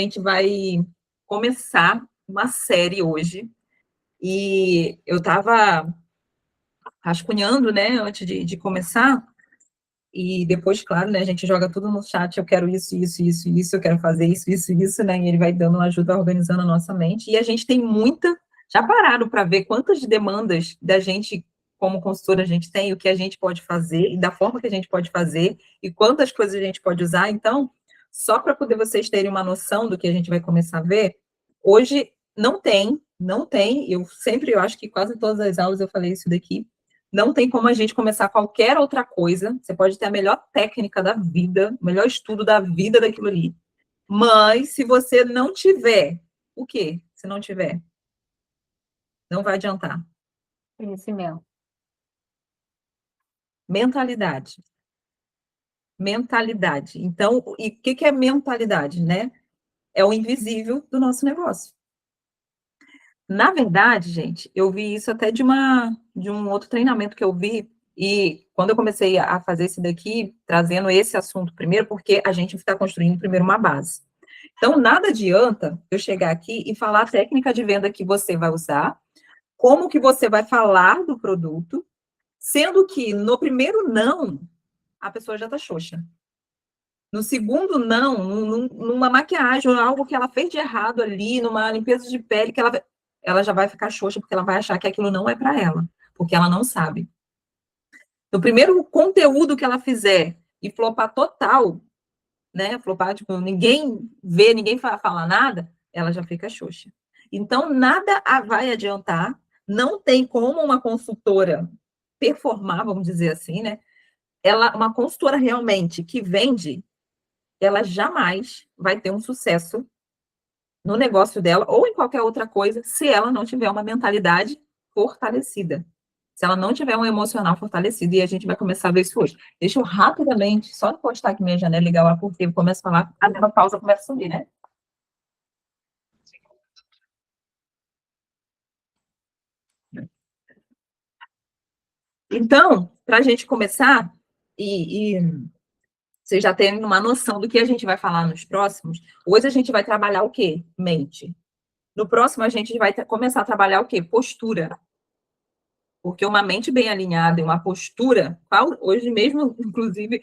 A gente vai começar uma série hoje e eu estava rascunhando, né, antes de começar e depois, claro, né, a gente joga tudo no chat, eu quero isso, isso, isso, isso, eu quero fazer isso, isso, isso, né, e ele vai dando uma ajuda organizando a nossa mente e a gente tem muita, já pararam para ver quantas demandas da gente como consultora a gente tem, o que a gente pode fazer e da forma que a gente pode fazer e quantas coisas a gente pode usar, então só para poder vocês terem uma noção do que a gente vai começar a ver, hoje não tem, eu acho que quase todas as aulas eu falei isso daqui, não tem como a gente começar qualquer outra coisa, você pode ter a melhor técnica da vida, o melhor estudo da vida daquilo ali, mas se você não tiver, o quê? Se não tiver, não vai adiantar. Conhecimento. Mentalidade. Mentalidade. Então, e o que é mentalidade, né? É o invisível do nosso negócio. Na verdade, gente, eu vi isso até de um outro treinamento que eu vi, e quando eu comecei a fazer esse daqui, trazendo esse assunto primeiro, porque a gente está construindo primeiro uma base. Então, nada adianta eu chegar aqui e falar a técnica de venda que você vai usar, como que você vai falar do produto, sendo que no primeiro não, a pessoa já está xoxa. No segundo, não, numa maquiagem, ou algo que ela fez de errado ali, numa limpeza de pele, que ela já vai ficar xoxa, porque ela vai achar que aquilo não é para ela, porque ela não sabe. No primeiro conteúdo que ela fizer e flopar total, né, flopar, tipo, ninguém vê, ninguém fala nada, ela já fica xoxa. Então, nada vai adiantar, não tem como uma consultora performar, vamos dizer assim, né, uma consultora realmente que vende, ela jamais vai ter um sucesso no negócio dela ou em qualquer outra coisa se ela não tiver uma mentalidade fortalecida. Se ela não tiver um emocional fortalecido, e a gente vai começar a ver isso hoje. Deixa eu rapidamente, só encostar aqui minha janela e ligar o ar, porque eu começo a falar, a minha pausa começa a subir, né? Então, para a gente começar, e vocês já terem uma noção do que a gente vai falar nos próximos, hoje a gente vai trabalhar o quê? Mente. No próximo, a gente vai começar a trabalhar o quê? Postura. Porque uma mente bem alinhada e uma postura, hoje mesmo, inclusive,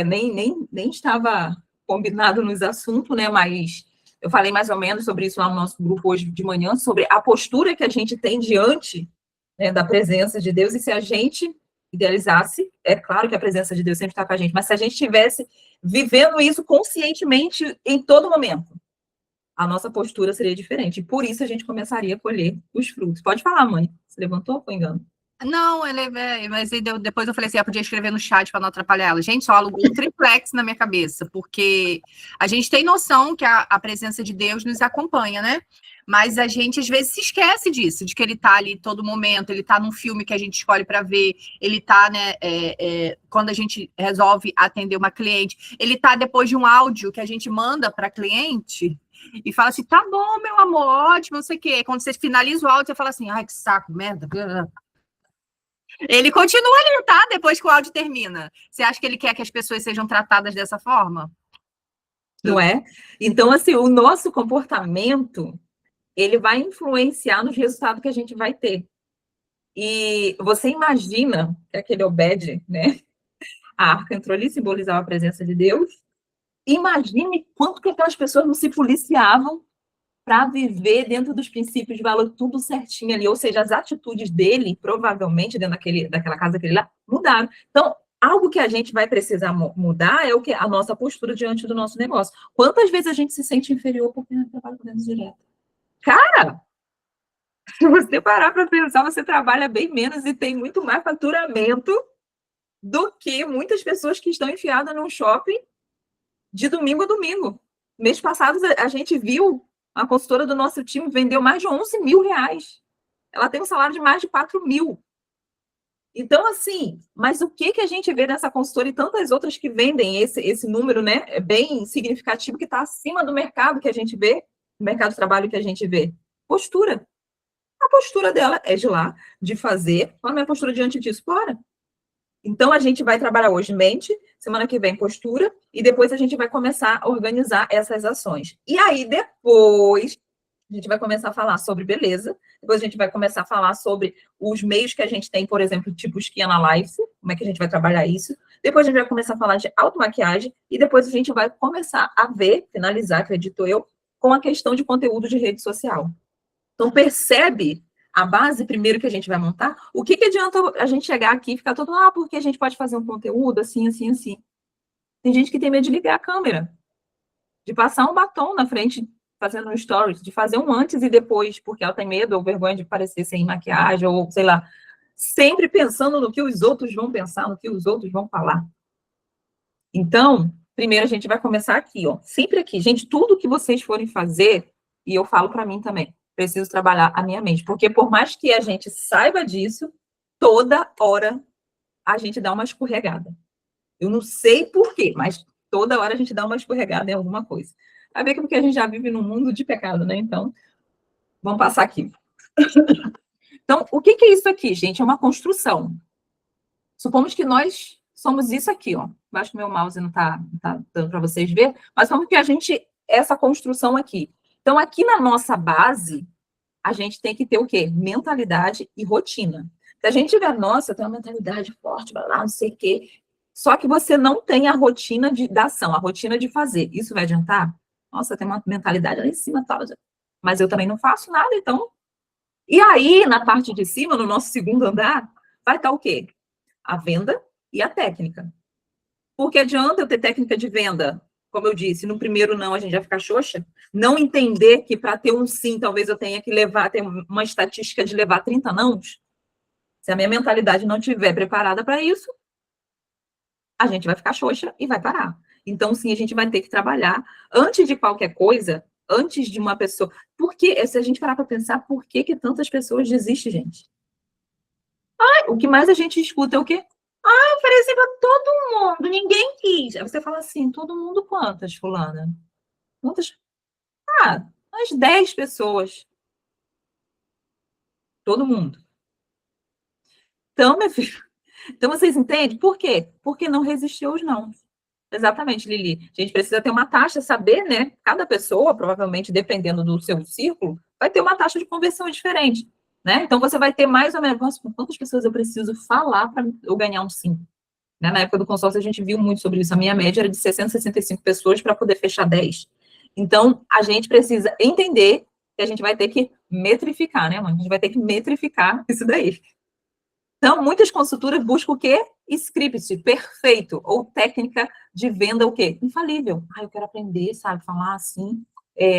nem estava combinado nos assuntos, né? Mas eu falei mais ou menos sobre isso lá no nosso grupo hoje de manhã, sobre a postura que a gente tem diante, né, da presença de Deus, e se a gente idealizasse, é claro que a presença de Deus sempre está com a gente, mas se a gente estivesse vivendo isso conscientemente em todo momento, a nossa postura seria diferente. E por isso a gente começaria a colher os frutos. Pode falar, mãe. Você levantou ou foi engano? Não, mas depois eu falei assim, podia escrever no chat para não atrapalhar ela. Gente, só alugou um triplex na minha cabeça, porque a gente tem noção que a presença de Deus nos acompanha, né? Mas a gente às vezes se esquece disso, de que ele está ali todo momento, ele está num filme que a gente escolhe para ver, ele está, né, quando a gente resolve atender uma cliente, ele está depois de um áudio que a gente manda para cliente e fala assim, tá bom, meu amor, ótimo, não sei o quê. Quando você finaliza o áudio, você fala assim, ai, que saco, merda. Ele continua ali, tá? Depois que o áudio termina. Você acha que ele quer que as pessoas sejam tratadas dessa forma? Não é? Então, assim, o nosso comportamento, ele vai influenciar nos resultados que a gente vai ter. E você imagina que aquele Obed, né? A arca entrou ali, simbolizava a presença de Deus. Imagine quanto que aquelas pessoas não se policiavam para viver dentro dos princípios de valor, tudo certinho ali. Ou seja, as atitudes dele, provavelmente, dentro daquela casa que ele lá, mudaram. Então, algo que a gente vai precisar mudar é o que a nossa postura diante do nosso negócio. Quantas vezes a gente se sente inferior porque não trabalha com vendas direto? Cara, se você parar para pensar, você trabalha bem menos e tem muito mais faturamento do que muitas pessoas que estão enfiadas num shopping de domingo a domingo. Mês passado, a gente viu a consultora do nosso time vendeu mais de 11 mil reais. Ela tem um salário de mais de 4 mil. Então, assim, mas o que a gente vê nessa consultora e tantas outras que vendem esse número, né, é bem significativo, que está acima do mercado que a gente vê, do mercado de trabalho que a gente vê? Postura. A postura dela é de lá, de fazer. Qual a minha postura diante disso? Bora. Então, a gente vai trabalhar hoje mente, semana que vem postura, e depois a gente vai começar a organizar essas ações. E aí, depois, a gente vai começar a falar sobre beleza, depois a gente vai começar a falar sobre os meios que a gente tem, por exemplo, tipo Skin Analysis, como é que a gente vai trabalhar isso. Depois a gente vai começar a falar de automaquiagem, e depois a gente vai começar a ver, finalizar, acredito eu, com a questão de conteúdo de rede social. Então, percebe a base primeiro que a gente vai montar? O que adianta a gente chegar aqui e ficar todo, porque a gente pode fazer um conteúdo assim, assim, assim. Tem gente que tem medo de ligar a câmera, de passar um batom na frente, fazendo um stories, de fazer um antes e depois, porque ela tem medo ou vergonha de parecer sem maquiagem, ou sei lá, sempre pensando no que os outros vão pensar, no que os outros vão falar. Então, primeiro a gente vai começar aqui, ó, sempre aqui. Gente, tudo que vocês forem fazer, e eu falo para mim também, preciso trabalhar a minha mente, porque por mais que a gente saiba disso, toda hora a gente dá uma escorregada. Eu não sei por quê, mas toda hora a gente dá uma escorregada em alguma coisa. A ver que porque a gente já vive num mundo de pecado, né? Então, vamos passar aqui. Então, o que é isso aqui, gente? É uma construção. Supomos que nós somos isso aqui, ó. Eu acho que meu mouse não tá dando para vocês ver, mas como que a gente, essa construção aqui. Então, aqui na nossa base, a gente tem que ter o quê? Mentalidade e rotina. Se a gente tiver, nossa, eu tenho uma mentalidade forte, vai lá, não sei o quê, só que você não tem a rotina da ação, a rotina de fazer. Isso vai adiantar? Nossa, tem uma mentalidade lá em cima, tal, mas eu também não faço nada, então. E aí, na parte de cima, no nosso segundo andar, vai estar o quê? A venda e a técnica. Porque adianta eu ter técnica de venda, como eu disse, no primeiro não a gente vai ficar xoxa, não entender que para ter um sim, talvez eu tenha que ter uma estatística de levar 30 nãos. Se a minha mentalidade não estiver preparada para isso, a gente vai ficar xoxa e vai parar. Então, sim, a gente vai ter que trabalhar antes de qualquer coisa, antes de uma pessoa. Porque, se a gente parar para pensar, por que tantas pessoas desistem, gente? O que mais a gente escuta é o quê? Ofereci para todo mundo, ninguém quis. Aí você fala assim, todo mundo quantas, fulana? Quantas? Umas 10 pessoas. Todo mundo. Então, meu filho, então vocês entendem? Por quê? Porque não resistiu aos não. Exatamente, Lili. A gente precisa ter uma taxa, saber, né? Cada pessoa, provavelmente, dependendo do seu círculo, vai ter uma taxa de conversão diferente, né? Então, você vai ter mais ou menos, nossa, com quantas pessoas eu preciso falar para eu ganhar um sim? Né? Na época do consórcio, a gente viu muito sobre isso. A minha média era de 665 pessoas para poder fechar 10. Então, a gente precisa entender que a gente vai ter que metrificar, né, mãe? A gente vai ter que metrificar isso daí. Então, muitas consultoras buscam o quê? Script perfeito, ou técnica de venda, o quê? Infalível. Eu quero aprender, sabe, falar assim,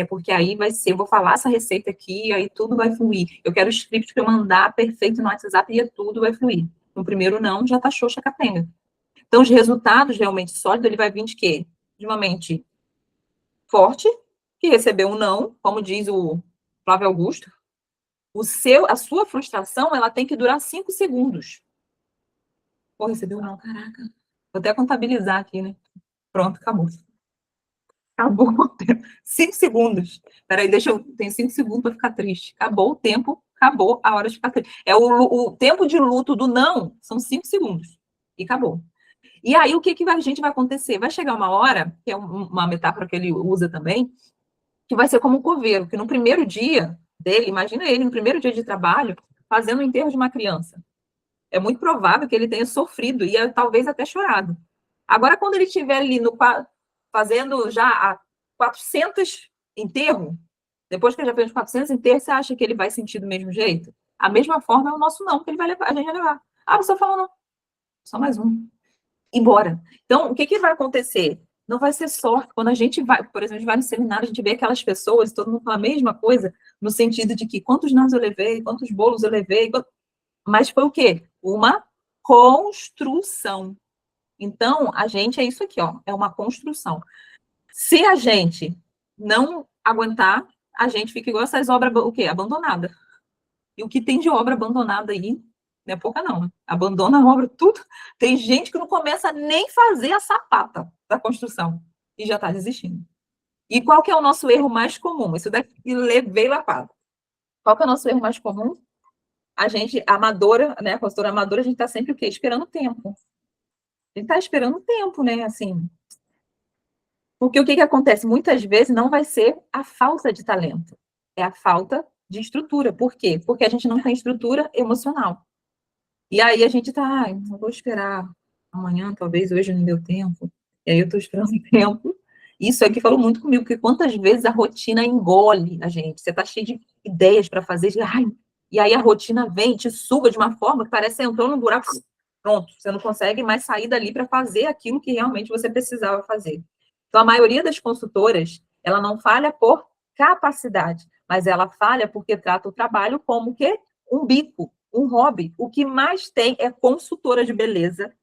porque aí vai ser, eu vou falar essa receita aqui, aí tudo vai fluir. Eu quero o script para mandar perfeito no WhatsApp e tudo vai fluir. No primeiro não, já tá xoxa capenga. Então, os resultados realmente sólidos, ele vai vir de quê? De uma mente forte, que recebeu um não, como diz o Flávio Augusto. A sua frustração, ela tem que durar 5 segundos. Pô, recebeu um não, caraca. Vou até contabilizar aqui, né? Pronto, acabou. Acabou o tempo. 5 segundos. Peraí, tem 5 segundos para ficar triste. Acabou o tempo, acabou a hora de ficar triste. O tempo de luto do não são 5 segundos. E acabou. E aí, o que a gente vai acontecer? Vai chegar uma hora, que é uma metáfora que ele usa também, que vai ser como um coveiro, que no primeiro dia dele, imagina ele no primeiro dia de trabalho, fazendo o enterro de uma criança. É muito provável que ele tenha sofrido e talvez até chorado. Agora, quando ele estiver ali fazendo já 400 enterros, depois que ele já fez 400 enterros, você acha que ele vai sentir do mesmo jeito? A mesma forma é o nosso não, que ele vai levar, a gente vai levar. Você falou não. Só mais um. Embora. Então, o que vai acontecer? Não vai ser sorte. Quando a gente vai, por exemplo, a gente vai no seminário, a gente vê aquelas pessoas, todo mundo fala a mesma coisa, no sentido de que quantos nãos eu levei, quantos bolos eu levei, mas foi o quê? Uma construção. Então, a gente é isso aqui, ó, é uma construção. Se a gente não aguentar, a gente fica igual essas obras, o quê? Abandonada. E o que tem de obra abandonada aí, não é pouca não, né? Abandona a obra tudo. Tem gente que não começa nem fazer a sapata da construção e já está desistindo. E qual que é o nosso erro mais comum? Isso daqui levei lapado. Qual que é o nosso erro mais comum? A gente, amadora, né, a consultora amadora, a gente está sempre o quê? Esperando o tempo. gente está esperando um tempo, né? Assim, porque o que acontece? Muitas vezes não vai ser a falta de talento, é a falta de estrutura. Por quê? Porque a gente não tem estrutura emocional. E aí a gente tá, eu vou esperar amanhã, talvez hoje não deu tempo. E aí eu tô esperando um tempo. Isso aqui falou muito comigo, porque quantas vezes a rotina engole a gente. Você tá cheio de ideias para fazer, ai, e aí a rotina vem, te suga de uma forma que parece que você entrou num buraco, pronto, você não consegue mais sair dali para fazer aquilo que realmente você precisava fazer. Então, a maioria das consultoras, ela não falha por capacidade, mas ela falha porque trata o trabalho como que um bico, um hobby. O que mais tem é consultora de beleza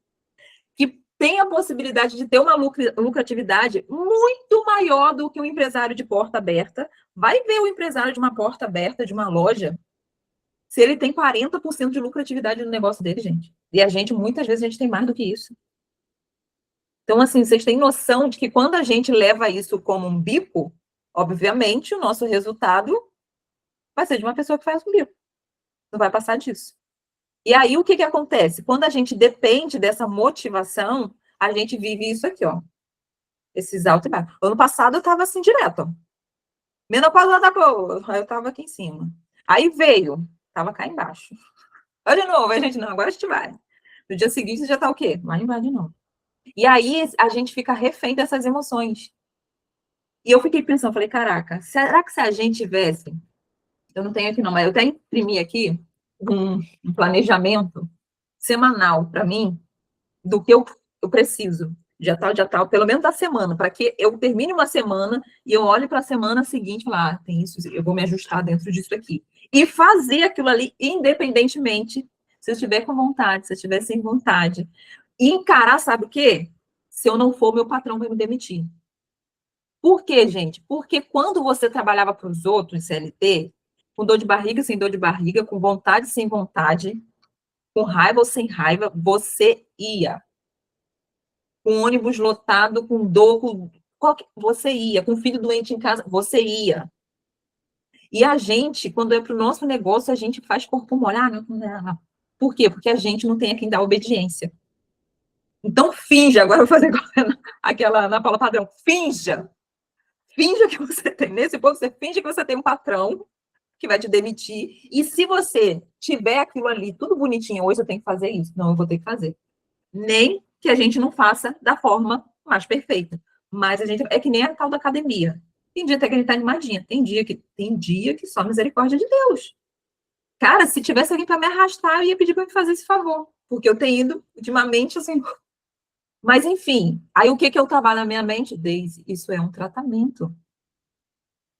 que tem a possibilidade de ter uma lucratividade muito maior do que um empresário de porta aberta. Vai ver o empresário de uma porta aberta, de uma loja, se ele tem 40% de lucratividade no negócio dele, gente. E a gente, muitas vezes, a gente tem mais do que isso. Então, assim, vocês têm noção de que quando a gente leva isso como um bico, obviamente, o nosso resultado vai ser de uma pessoa que faz um bico. Não vai passar disso. E aí, o que acontece? Quando a gente depende dessa motivação, a gente vive isso aqui, ó. Esses altos e baixos. Ano passado, eu tava assim, direto, ó. Menopausa da boa. Aí eu tava aqui em cima. Aí veio, tava cá embaixo. Olha de novo, a gente, não, agora a gente vai. No dia seguinte, você já tá o quê? Lá embaixo de novo. E aí, a gente fica refém dessas emoções. E eu fiquei pensando, falei, caraca, será que se a gente tivesse, eu não tenho aqui não, mas eu até imprimi aqui um planejamento semanal para mim do que eu preciso, dia tal, pelo menos da semana, para que eu termine uma semana e eu olhe para a semana seguinte e falar, tem isso, eu vou me ajustar dentro disso aqui. E fazer aquilo ali, independentemente se eu estiver com vontade, se eu estiver sem vontade. E encarar, sabe o quê? Se eu não for, meu patrão vai me demitir. Por quê, gente? Porque quando você trabalhava para os outros, CLT, com dor de barriga, sem dor de barriga, com vontade, sem vontade, com raiva ou sem raiva, você ia. Com ônibus lotado, com dor, você ia. Com filho doente em casa, você ia. E a gente, quando é para o nosso negócio, a gente faz corpo mole. Não. Por quê? Porque a gente não tem a quem dar obediência. Então, finja. Agora eu vou fazer aquela na Paula Padrão. Finja. Finja que você tem, nesse ponto, você finge que você tem um patrão que vai te demitir. E se você tiver aquilo ali, tudo bonitinho, hoje eu tenho que fazer isso. Não, eu vou ter que fazer. Nem que a gente não faça da forma mais perfeita. Mas a gente é que nem a tal da academia. Tem dia até que a gente tá animadinha. Tem dia que só misericórdia de Deus. Cara, se tivesse alguém para me arrastar, eu ia pedir para me fazer esse favor. Porque eu tenho ido ultimamente assim. Mas, enfim, aí o que eu trabalho na minha mente? Deise, isso é um tratamento.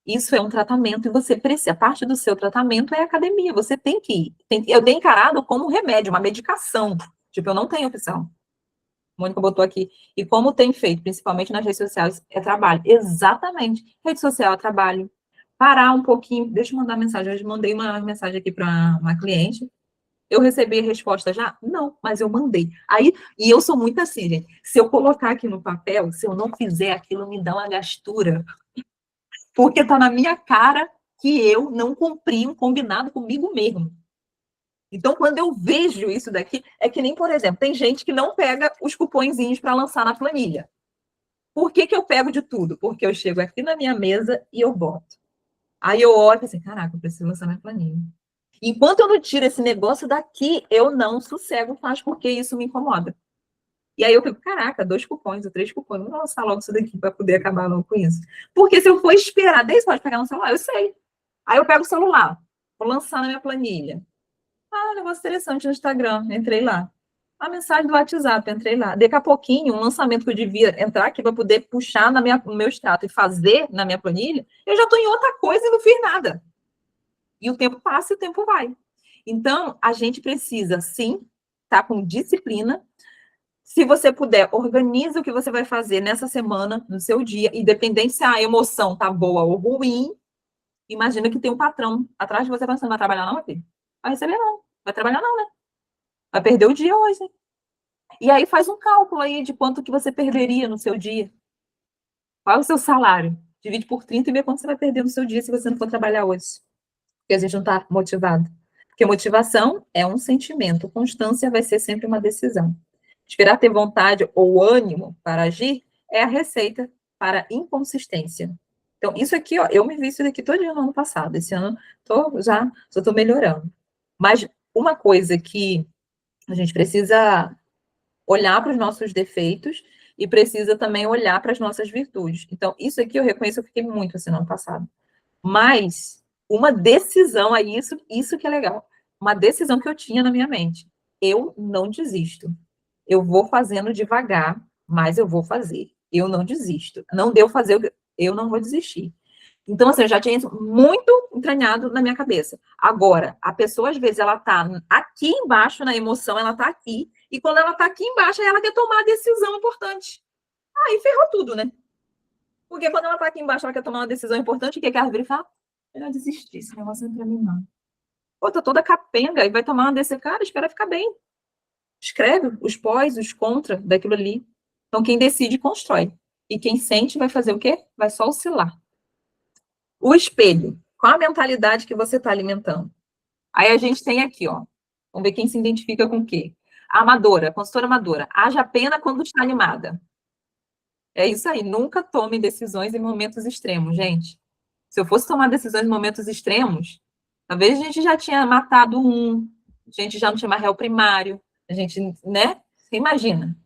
Isso é um tratamento e você precisa, a parte do seu tratamento é a academia, você tem que ir. Eu tenho encarado como um remédio, uma medicação. Tipo, eu não tenho opção. A Mônica botou aqui. E como tem feito, principalmente nas redes sociais, é trabalho. Exatamente. Rede social é trabalho. Parar um pouquinho. Deixa eu mandar mensagem. Eu mandei uma mensagem aqui para uma cliente. Eu recebi a resposta já? Não, mas eu mandei. Aí, e eu sou muito assim, gente. Se eu colocar aqui no papel, se eu não fizer aquilo, me dá uma gastura. Porque está na minha cara que eu não cumpri um combinado comigo mesmo. Então, quando eu vejo isso daqui, é que nem, por exemplo, tem gente que não pega os cupõezinhos para lançar na planilha. Por que eu pego de tudo? Porque eu chego aqui na minha mesa e eu boto. Aí eu olho e assim, caraca, eu preciso lançar minha planilha. Enquanto eu não tiro esse negócio daqui, eu não sossego mais, porque isso me incomoda. E aí eu fico, caraca, 2 cupons ou 3 cupons, vou lançar logo isso daqui para poder acabar logo com isso. Porque se eu for esperar, desde pode pegar no celular, eu sei. Aí eu pego o celular, vou lançar na minha planilha. Ah, negócio interessante no Instagram, entrei lá. A mensagem do WhatsApp, entrei lá. Daqui a pouquinho, um lançamento que eu devia entrar aqui para poder puxar no meu extrato e fazer na minha planilha, eu já estou em outra coisa e não fiz nada. E o tempo passa e o tempo vai. Então, a gente precisa, sim, estar com disciplina. Se você puder, organize o que você vai fazer nessa semana, no seu dia, independente se a emoção tá boa ou ruim, imagina que tem um patrão atrás de você pensando, vai trabalhar não, filho? Vai receber não. Vai trabalhar não, né? Vai perder o dia hoje. E aí faz um cálculo aí de quanto que você perderia no seu dia. Qual é o seu salário? Divide por 30 e vê quanto você vai perder no seu dia se você não for trabalhar hoje. Porque a gente não está motivado. Porque motivação é um sentimento, constância vai ser sempre uma decisão. Esperar ter vontade ou ânimo para agir é a receita para inconsistência. Então, isso aqui, ó, eu me vi isso daqui todo dia no ano passado. Esse ano só estou melhorando. Mas uma coisa que a gente precisa olhar para os nossos defeitos e precisa também olhar para as nossas virtudes. Então, isso aqui eu reconheço, eu fiquei muito assim no ano passado. Mas uma decisão, aí isso que é legal. Uma decisão que eu tinha na minha mente. Eu não desisto. Eu vou fazendo devagar, mas eu vou fazer. Eu não desisto. Não deu fazer, eu não vou desistir. Então, assim, eu já tinha isso muito entranhado na minha cabeça. Agora, a pessoa, às vezes, ela tá aqui embaixo na emoção, ela tá aqui, e quando ela tá aqui embaixo, ela quer tomar a decisão importante. Aí ferrou tudo, né? Porque quando ela tá aqui embaixo, ela quer tomar uma decisão importante, o que ela vira e fala? Melhor desistir, esse negócio não é pra mim, não. Pô, tá toda capenga e vai tomar uma decisão. Cara, espera ficar bem. Escreve os pós, os contra daquilo ali. Então, quem decide, constrói. E quem sente vai fazer o quê? Vai só oscilar. O espelho. Qual a mentalidade que você está alimentando? Aí a gente tem aqui, ó. Vamos ver quem se identifica com o quê. A amadora, consultora amadora. Haja pena quando está animada. É isso aí. Nunca tome decisões em momentos extremos, gente. Se eu fosse tomar decisões em momentos extremos, talvez a gente já tinha matado um, a gente já não tinha mais réu primário, a gente, né? Você imagina.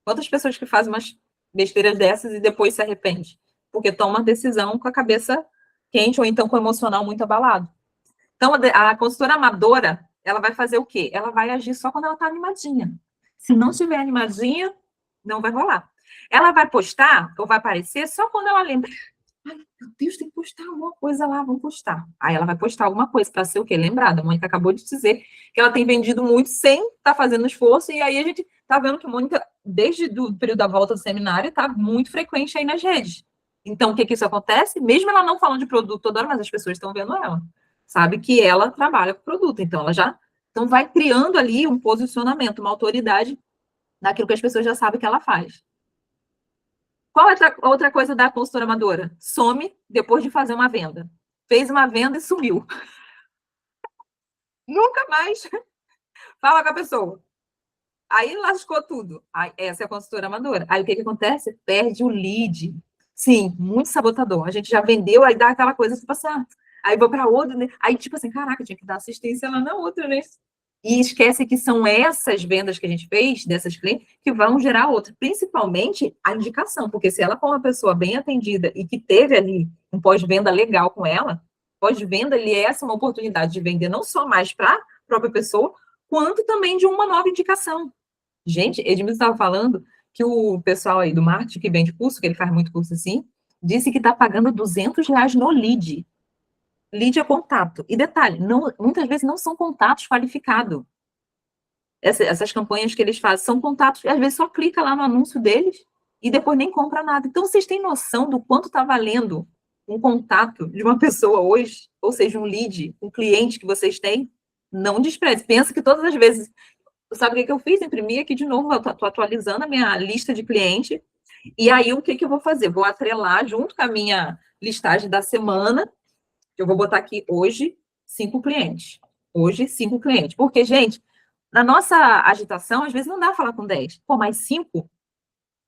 Quantas pessoas que fazem umas besteiras dessas e depois se arrepende? Porque toma uma decisão com a cabeça quente ou então com o emocional muito abalado. Então, a consultora amadora, ela vai fazer o quê? Ela vai agir só quando ela está animadinha. Se não estiver animadinha, não vai rolar. Ela vai postar ou vai aparecer só quando ela lembra. Ai, meu Deus, tem que postar alguma coisa lá, vamos postar. Aí ela vai postar alguma coisa para ser o quê? Lembrada. A Mônica acabou de dizer que ela tem vendido muito sem estar fazendo esforço, e aí a gente está vendo que a Mônica, desde o período da volta do seminário, está muito frequente aí nas redes. Então, o que isso acontece? Mesmo ela não falando de produto toda hora, mas as pessoas estão vendo ela. Sabe que ela trabalha com produto, então ela já então vai criando ali um posicionamento, uma autoridade naquilo que as pessoas já sabem que ela faz. Qual é a outra coisa da consultora amadora? Some depois de fazer uma venda. Fez uma venda e sumiu. Nunca mais fala com a pessoa. Aí lascou tudo. Aí, essa é a consultora amadora. Aí o que acontece? Perde o lead. Sim, muito sabotador. A gente já vendeu, aí dá aquela coisa, tipo assim, aí vou para outra, né? Aí, tipo assim, caraca, tinha que dar assistência lá na outra, né? E esquece que são essas vendas que a gente fez, dessas clientes, que vão gerar outra. Principalmente a indicação, porque se ela for uma pessoa bem atendida e que teve ali um pós-venda legal com ela, pós-venda ali é essa uma oportunidade de vender não só mais para a própria pessoa, quanto também de uma nova indicação. Gente, Edmilson estava falando que o pessoal aí do marketing que vende curso, que ele faz muito curso assim, disse que está pagando R$200 no lead. Lead é contato. E detalhe, muitas vezes não são contatos qualificados. Essas campanhas que eles fazem são contatos, às vezes só clica lá no anúncio deles e depois nem compra nada. Então, vocês têm noção do quanto está valendo um contato de uma pessoa hoje? Ou seja, um lead, um cliente que vocês têm? Não despreze. Pensa que todas as vezes... Sabe o que eu fiz? Imprimi aqui de novo, eu estou atualizando a minha lista de cliente. E aí, o que eu vou fazer? Vou atrelar junto com a minha listagem da semana. Eu vou botar aqui hoje 5 clientes. Hoje, 5 clientes. Porque, gente, na nossa agitação, às vezes não dá falar com 10. Pô, mas 5?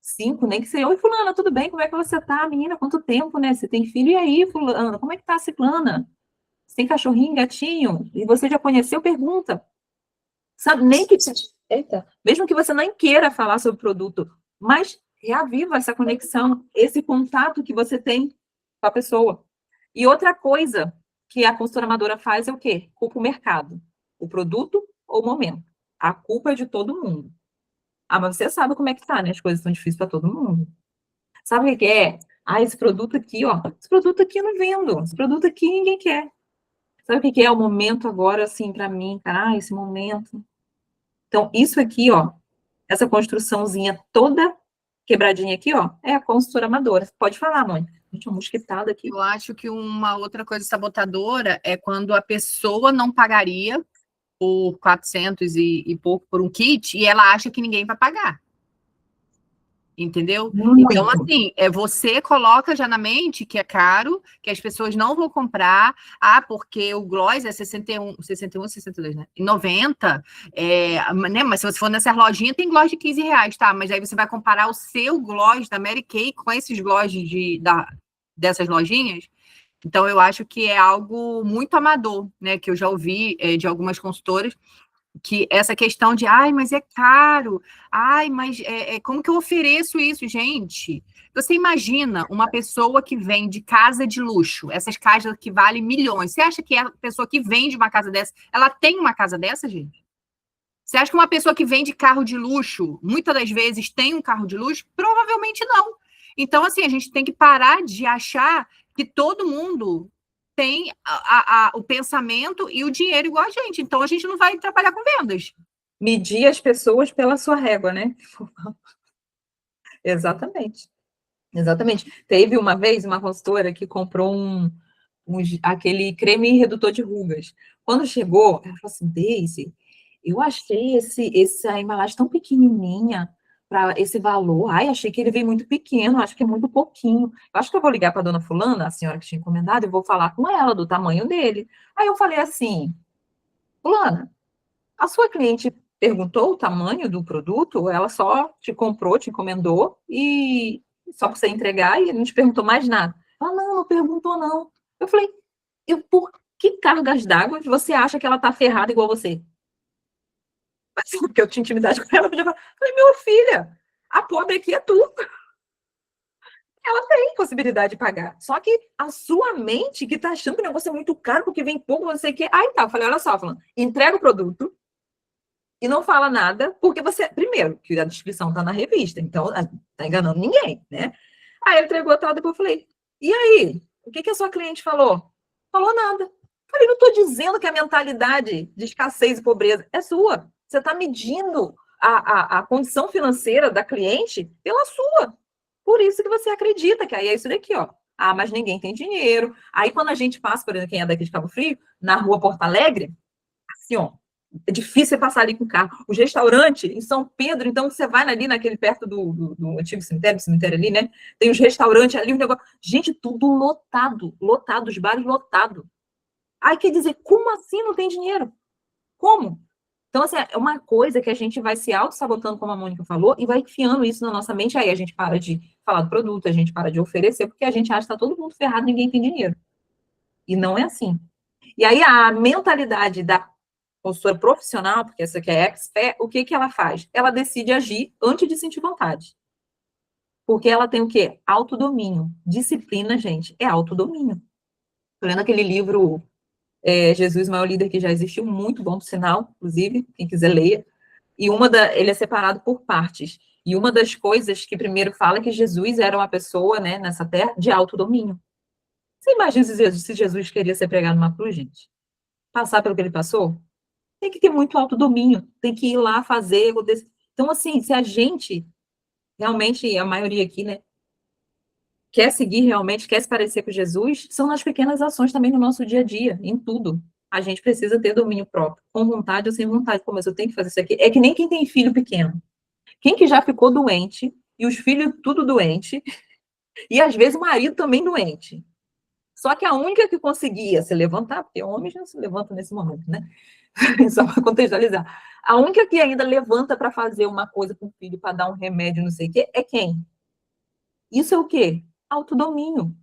5, nem que seja. Oi, fulana, tudo bem? Como é que você tá? Menina, quanto tempo, né? Você tem filho? E aí, fulana? Como é que tá a ciclana? Você tem cachorrinho, gatinho? E você já conheceu? Pergunta. Sabe, nem que... Eita. Mesmo que você nem queira falar sobre o produto, mas reaviva essa conexão, esse contato que você tem com a pessoa. E outra coisa que a consultora amadora faz é o quê? Culpa o mercado. O produto ou o momento. A culpa é de todo mundo. Ah, mas você sabe como é que tá, né? As coisas estão difíceis para todo mundo. Sabe o que é? Ah, esse produto aqui, ó. Esse produto aqui eu não vendo. Esse produto aqui ninguém quer. Sabe o que é o momento agora, assim, para mim? Cara, esse momento. Então, isso aqui, ó, essa construçãozinha toda quebradinha aqui, ó, é a consultora amadora. Pode falar, mãe. Gente, uma mosquitada aqui. Eu acho que uma outra coisa sabotadora é quando a pessoa não pagaria por 400 e pouco por um kit e ela acha que ninguém vai pagar. Entendeu? Muito. Então, assim, você coloca já na mente que é caro, que as pessoas não vão comprar, porque o gloss é 61, 62, né? E 90, né? Mas se você for nessa lojinha, tem gloss de R$ 15, tá? Mas aí você vai comparar o seu gloss da Mary Kay com esses gloss dessas lojinhas. Então, eu acho que é algo muito amador, né? Que eu já ouvi de algumas consultoras, que essa questão de, mas é caro, mas como que eu ofereço isso, gente? Você imagina uma pessoa que vende casa de luxo, essas casas que valem milhões. Você acha que a pessoa que vende uma casa dessa, ela tem uma casa dessa, gente? Você acha que uma pessoa que vende carro de luxo, muitas das vezes tem um carro de luxo? Provavelmente não. Então, assim, a gente tem que parar de achar que todo mundo tem o pensamento e o dinheiro igual a gente. Então, a gente não vai trabalhar com vendas. Medir as pessoas pela sua régua, né? Exatamente. Exatamente. Teve uma vez uma consultora que comprou aquele creme redutor de rugas. Quando chegou, ela falou assim, Daisy, eu achei essa embalagem tão pequenininha para esse valor. Achei que ele veio muito pequeno, acho que é muito pouquinho. Eu acho que eu vou ligar para a dona fulana, a senhora que tinha encomendado, e vou falar com ela do tamanho dele. Aí eu falei assim, fulana, a sua cliente perguntou o tamanho do produto, ou ela só te comprou, te encomendou, e só para você entregar, e não te perguntou mais nada. Ela, não perguntou, não. Eu falei, por que cargas d'água você acha que ela tá ferrada igual você? Assim, porque eu tinha intimidade com ela, eu falei, meu filha, a pobre aqui é tu. Ela tem possibilidade de pagar. Só que a sua mente que tá achando que o negócio é muito caro, porque vem pouco, não sei o quê. Aí tá, eu falei, olha só, falando, entrega o produto e não fala nada, porque você, primeiro, que a descrição tá na revista, então tá enganando ninguém, né? Aí ele entregou tal, depois eu falei, e aí? O que a sua cliente falou? Falou nada. Falei, não estou dizendo que a mentalidade de escassez e pobreza é sua. Você está medindo a condição financeira da cliente pela sua. Por isso que você acredita que aí é isso daqui, ó. Mas ninguém tem dinheiro. Aí quando a gente passa, por exemplo, quem é daqui de Cabo Frio, na rua Porto Alegre, assim, ó, é difícil você passar ali com o carro. Os restaurantes em São Pedro, então você vai ali naquele perto do antigo cemitério ali, né? Tem os restaurantes ali, um negócio. Gente, tudo lotado, lotado, os bares lotados. Aí quer dizer, como assim não tem dinheiro? Como? Então, assim, é uma coisa que a gente vai se auto-sabotando, como a Mônica falou, e vai enfiando isso na nossa mente, aí a gente para de falar do produto, a gente para de oferecer, porque a gente acha que está todo mundo ferrado, ninguém tem dinheiro. E não é assim. E aí a mentalidade da consultora profissional, porque essa aqui é expert, o que ela faz? Ela decide agir antes de sentir vontade. Porque ela tem o quê? Autodomínio. Disciplina, gente, é autodomínio. Tô lendo aquele livro Jesus, o maior líder que já existiu, muito bom, por sinal, inclusive, quem quiser leia. E ele é separado por partes. E uma das coisas que primeiro fala é que Jesus era uma pessoa, né, nessa terra, de autodomínio. Você imagina se Jesus queria ser pregado numa cruz, gente? Passar pelo que ele passou? Tem que ter muito autodomínio, tem que ir lá fazer. Então, assim, se a gente, realmente, a maioria aqui, né, quer seguir realmente, quer se parecer com Jesus, são nas pequenas ações também no nosso dia a dia, em tudo. A gente precisa ter domínio próprio, com vontade ou sem vontade. Pô, mas eu tenho que fazer isso aqui. É que nem quem tem filho pequeno. Quem que já ficou doente, e os filhos tudo doente, e às vezes o marido também doente. Só que a única que conseguia se levantar, porque homens não se levantam nesse momento, né? Só para contextualizar. A única que ainda levanta para fazer uma coisa com o filho, para dar um remédio, não sei o quê, é quem? Isso é o quê? Autodomínio.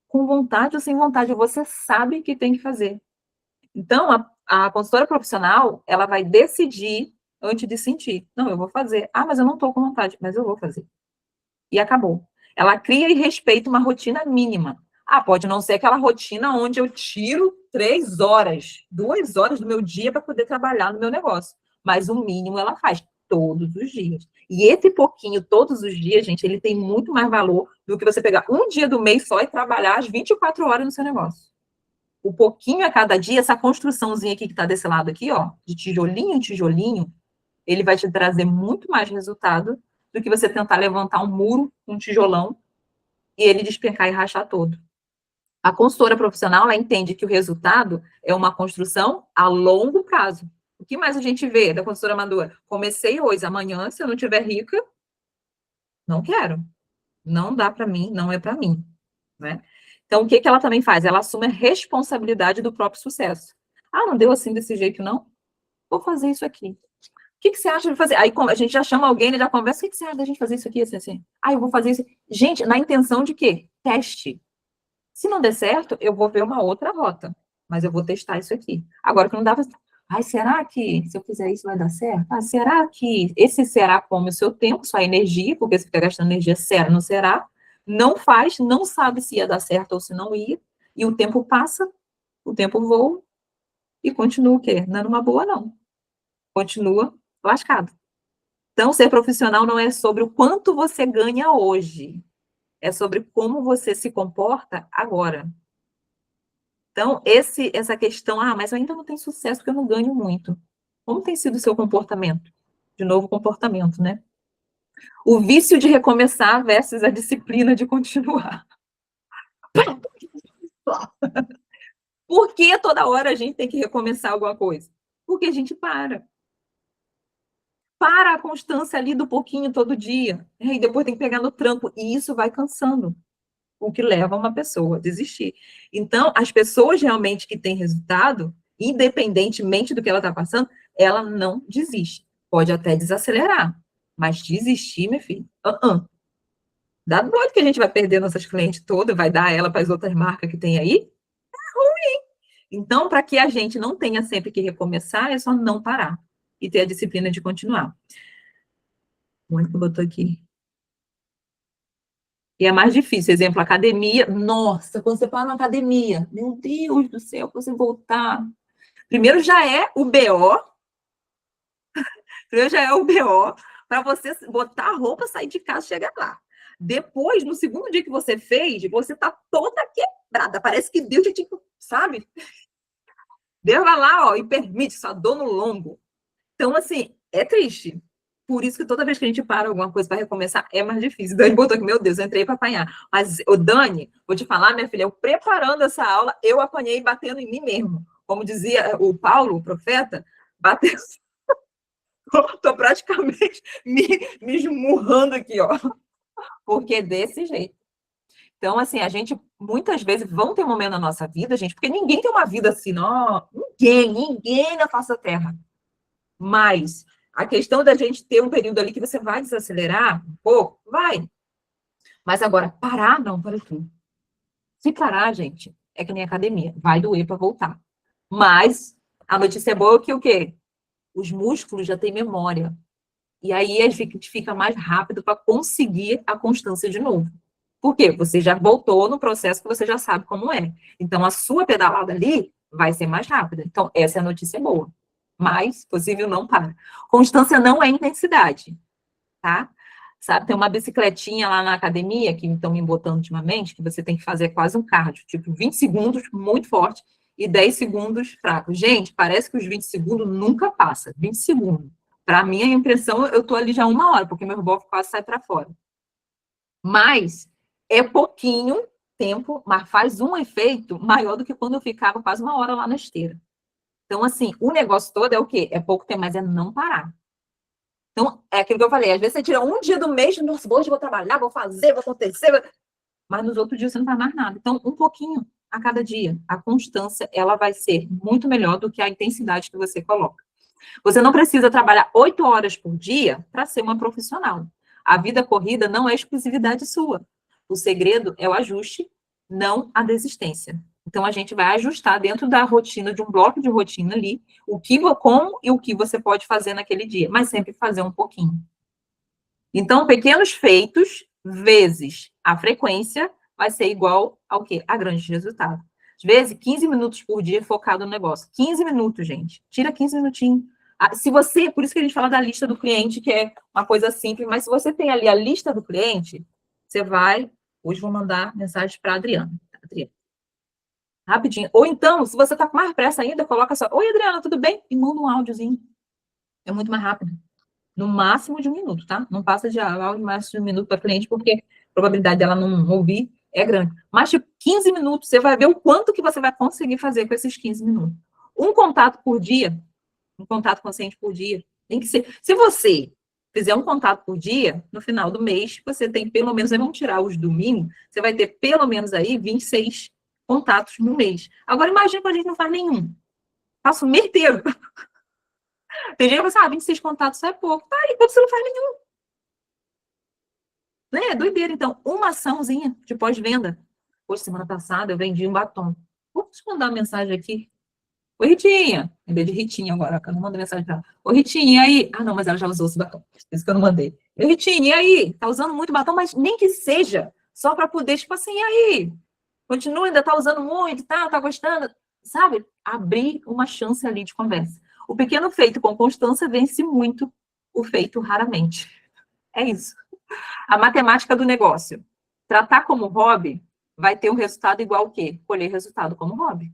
Com vontade ou sem vontade, você sabe que tem que fazer. Então, a consultora profissional, ela vai decidir antes de sentir. Não, eu vou fazer. Mas eu não estou com vontade, mas eu vou fazer. E acabou. Ela cria e respeita uma rotina mínima. Pode não ser aquela rotina onde eu tiro 3 horas, 2 horas do meu dia para poder trabalhar no meu negócio. Mas o mínimo ela faz todos os dias. E esse pouquinho todos os dias, gente, ele tem muito mais valor do que você pegar um dia do mês só e trabalhar as 24 horas no seu negócio. O pouquinho a cada dia, essa construçãozinha aqui que está desse lado aqui, ó, de tijolinho em tijolinho, ele vai te trazer muito mais resultado do que você tentar levantar um muro, um tijolão, e ele despencar e rachar todo. A consultora profissional, ela entende que o resultado é uma construção a longo prazo. O que mais a gente vê da consultora amadora? Comecei hoje, amanhã, se eu não estiver rica, não quero. Não dá para mim, não é para mim, né? Então, o que ela também faz? Ela assume a responsabilidade do próprio sucesso. Ah, não deu assim desse jeito, não? Vou fazer isso aqui. O que você acha de fazer? Aí a gente já chama alguém, né, já conversa. O que você acha da gente fazer isso aqui, assim, assim? Ah, eu vou fazer isso. Gente, na intenção de quê? Teste. Se não der certo, eu vou ver uma outra rota. Mas eu vou testar isso aqui. Agora que não dá pra... Ai, será que se eu fizer isso vai dar certo? Ah, será que esse será come o seu tempo, sua energia, porque se fica gastando energia, será, não será? Não faz, não sabe se ia dar certo ou se não ia. E o tempo passa, o tempo voa e continua o quê? Não é numa boa, não. Continua lascado. Então, ser profissional não é sobre o quanto você ganha hoje. É sobre como você se comporta agora. Então, essa questão, mas eu ainda não tenho sucesso porque eu não ganho muito. Como tem sido o seu comportamento? De novo, comportamento, né? O vício de recomeçar versus a disciplina de continuar. Por que toda hora a gente tem que recomeçar alguma coisa? Porque a gente para. Para a constância ali do pouquinho todo dia. E depois tem que pegar no tranco. E isso vai cansando. O que leva uma pessoa a desistir. Então, as pessoas realmente que têm resultado, independentemente do que ela está passando, ela não desiste. Pode até desacelerar, mas desistir, meu filho, dá doido que a gente vai perder nossas clientes todas, vai dar ela para as outras marcas que tem aí. Então, para que a gente não tenha sempre que recomeçar, é só não parar e ter a disciplina de continuar. Muito que eu botou aqui. E é mais difícil, exemplo, academia. Nossa, quando você para na academia, meu Deus do céu, você voltar. Primeiro já é o BO. Primeiro já é o BO para você botar a roupa, sair de casa e chegar lá. Depois, no segundo dia que você fez, você tá toda quebrada. Parece que Deus te, sabe? Deus vai lá, ó, e permite sua dor no lombo. Então, assim, é triste. Por isso que toda vez que a gente para alguma coisa para recomeçar, é mais difícil. Dani botou aqui, meu Deus, eu entrei para apanhar. Mas, o Dani, vou te falar, minha filha, eu preparando essa aula, eu apanhei batendo em mim mesmo. Como dizia o Paulo, o profeta, batendo. Estou praticamente me esmurrando aqui, ó. Porque é desse jeito. Então, assim, a gente, muitas vezes, vão ter um momento na nossa vida, gente, porque ninguém tem uma vida assim, não. Ninguém na face da terra. Mas a questão da gente ter um período ali que você vai desacelerar um pouco, vai. Mas agora, parar, não, para tudo. Se parar, gente, é que nem academia. Vai doer para voltar. Mas a notícia boa é que o quê? Os músculos já têm memória. E aí a gente fica mais rápido para conseguir a constância de novo. Por quê? Você já voltou no processo que você já sabe como é. Então, a sua pedalada ali vai ser mais rápida. Então, essa é a notícia boa. Mas, possível, não para. Constância não é intensidade, tá? Sabe, tem uma bicicletinha lá na academia, que estão me botando ultimamente, que você tem que fazer quase um cardio, tipo 20 segundos, muito forte, e 10 segundos fraco. Gente, parece que os 20 segundos nunca passa. 20 segundos. Para mim, a impressão, eu tô ali já 1 hora, porque meu reboque quase sai para fora. Mas é pouquinho tempo, mas faz um efeito maior do que quando eu ficava quase 1 hora lá na esteira. Então, assim, o negócio todo é o quê? É pouco tempo, mas é não parar. Então, é aquilo que eu falei, às vezes você tira um dia do mês, nossa, hoje eu vou trabalhar, vou fazer, vai acontecer, mas nos outros dias você não faz mais nada. Então, um pouquinho a cada dia. A constância, ela vai ser muito melhor do que a intensidade que você coloca. Você não precisa trabalhar 8 horas por dia para ser uma profissional. A vida corrida não é exclusividade sua. O segredo é o ajuste, não a desistência. Então, a gente vai ajustar dentro da rotina, de um bloco de rotina ali, o que, como e o que você pode fazer naquele dia, mas sempre fazer um pouquinho. Então, pequenos feitos vezes a frequência vai ser igual ao quê? A grandes resultados. Às vezes, 15 minutos por dia focado no negócio. 15 minutos, gente. Tira 15 minutinhos. Se você, por isso que a gente fala da lista do cliente, que é uma coisa simples, mas se você tem ali a lista do cliente, você vai. Hoje vou mandar mensagem para a Adriana. Rapidinho. Ou então, se você está com mais pressa ainda, coloca só: Oi, Adriana, tudo bem? E manda um áudiozinho. É muito mais rápido. No máximo de 1 minuto, tá? Não passa de áudio mais de 1 minuto para cliente, porque a probabilidade dela não ouvir é grande. Mas, tipo, 15 minutos, você vai ver o quanto que você vai conseguir fazer com esses 15 minutos. Um contato por dia, um contato consciente por dia, tem que ser. Se você fizer um contato por dia, no final do mês, você tem pelo menos, aí vamos tirar os domingos, você vai ter pelo menos aí 26 contatos no mês. Agora, imagina que a gente não faz nenhum. Passa o mês inteiro. Tem gente que fala assim, 26 contatos é pouco. Tá, e quando você não faz nenhum? Né? É doideira. Então, uma açãozinha de pós-venda. Hoje, semana passada, eu vendi um batom. Vou te mandar uma mensagem aqui. Oi, Ritinha. Em vez de Ritinha agora, que eu não mando mensagem pra ela. Oi, Ritinha, e aí? Ah, não, mas ela já usou esse batom. Por isso que eu não mandei. Oi, Ritinha, e aí? Tá usando muito batom, mas nem que seja. Só para poder, tipo assim, e aí? Continua, ainda tá usando muito, tá gostando? Sabe? Abrir uma chance ali de conversa. O pequeno feito com constância vence muito o feito raramente. É isso. A matemática do negócio. Tratar como hobby vai ter um resultado igual ao quê? Colher resultado como hobby.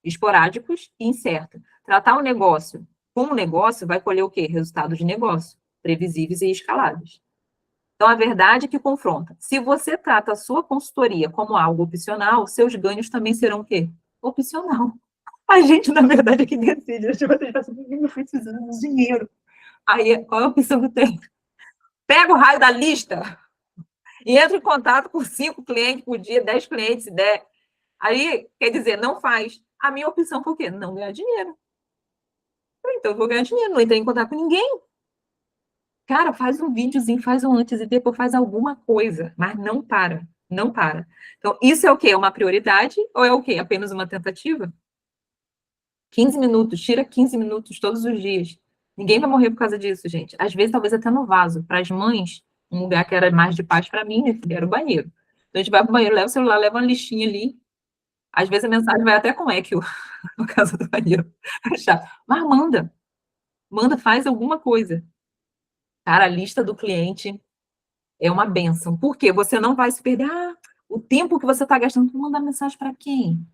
Esporádicos e incerto. Tratar o negócio como negócio vai colher o quê? Resultados de negócio, previsíveis e escaláveis. Então, a verdade é que confronta. Se você trata a sua consultoria como algo opcional, seus ganhos também serão o quê? Opcional. A gente, na verdade, é que decide. Tipo, você já sabe que eu precisando de dinheiro. Aí, qual é a opção que tem? Pega o raio da lista e entra em contato com 5 clientes por dia, 10 clientes, se der. Aí, quer dizer, não faz. A minha opção foi o quê? Não ganhar dinheiro. Então, eu vou ganhar dinheiro, não entrei em contato com ninguém. Cara, faz um videozinho, faz um antes e depois faz alguma coisa, mas não para, não para. Então, isso é o quê? É uma prioridade ou é o quê? Apenas uma tentativa? 15 minutos, tira 15 minutos todos os dias. Ninguém vai morrer por causa disso, gente. Às vezes, talvez até no vaso. Para as mães, um lugar que era mais de paz para mim, era o banheiro. Então, a gente vai para o banheiro, leva o celular, leva uma listinha ali. Às vezes, a mensagem vai até com eco, no caso do banheiro. Mas manda, faz alguma coisa. Cara, a lista do cliente é uma benção. Por quê? Você não vai se perder. Ah, o tempo que você está gastando para mandar mensagem para quem?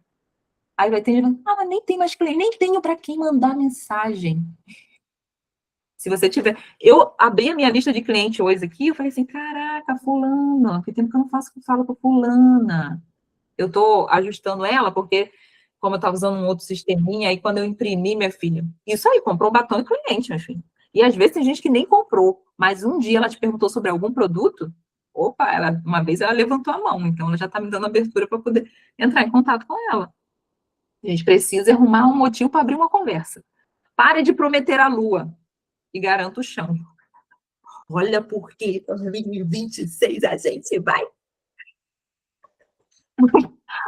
Aí vai ter gente, mas nem tem mais cliente, nem tenho para quem mandar mensagem. Se você tiver. Eu abri a minha lista de cliente hoje aqui, eu falei assim: caraca, fulana, que tempo que eu não falo com fulana. Eu estou ajustando ela, porque, como eu estava usando um outro sisteminha, aí quando eu imprimi, minha filha, isso aí, comprou um batom de cliente, minha filha. E às vezes tem gente que nem comprou, mas um dia ela te perguntou sobre algum produto, opa, uma vez ela levantou a mão, então ela já está me dando abertura para poder entrar em contato com ela. A gente precisa arrumar um motivo para abrir uma conversa. Pare de prometer a lua e garanta o chão. Olha porque 2026 a gente vai.